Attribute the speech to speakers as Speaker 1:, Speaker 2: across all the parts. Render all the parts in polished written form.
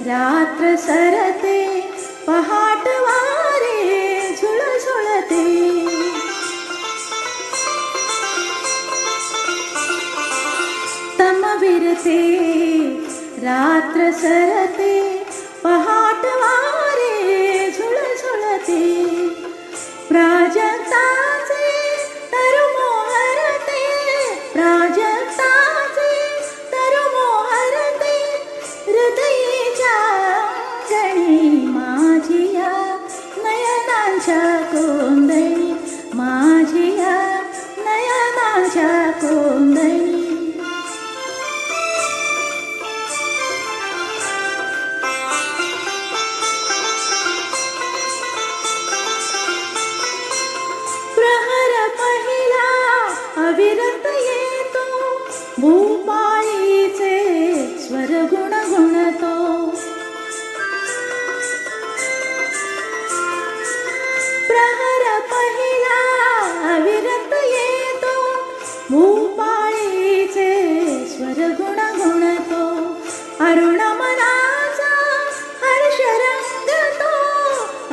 Speaker 1: रात्र सरते पहाट वारे झुळझुळते. तमविरते रात्र सरते पहाट वारे झुळझुळते. प्राजक्ताचे तरुमोहरते, प्राजक्ताचे तरुमोहरते. हृदयीच्या अंगणी माझिया नयनांच्या कोंदणी, माझिया नयनांच्या कोंदणी. अविरत येतो भूपाळीचे स्वर गुणगुणतो. प्रहर पहिला अविरत येतो भूपाळीचे स्वर गुणगुणतो. अरुण मनाचा हर्ष रंगतो,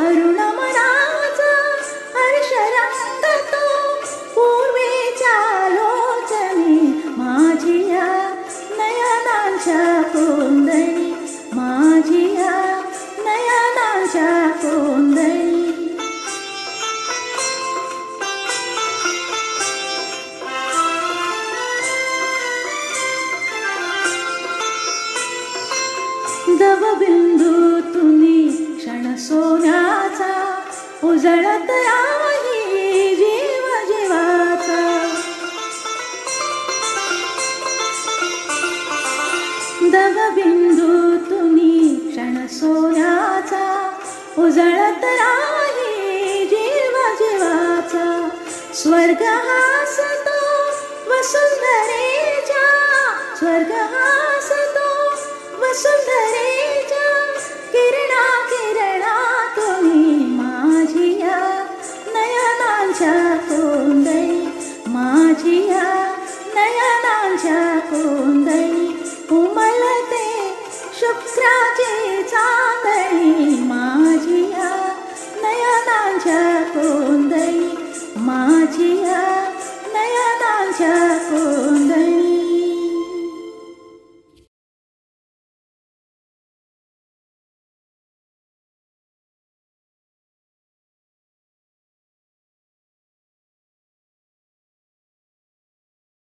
Speaker 1: अरुण मनाचा हर्ष रंगतो. पूर्वेच्या लोचनी माझिया नयनांच्या कोंदणी, माझिया नयनांच्या कोंदणी. दवबिंदूतुनी क्षण सोन्याचा उजळत राही जीव जीवाचा. दवबिंदूतुनी क्षण सोन्याचा उजळत राही जीव जीवाचा. स्वर्ग हासतो वसुंधरेच्या, स्वर्ग हासतो वसुंधरेच्या. किरणा किरणातुनी माझिया नयनांच्या कोंदणी, माझिया नयनांच्या कोंदणी. उमलते शुक्राची चांदणी, माझिया नयनांच्या कोंदणी, माझिया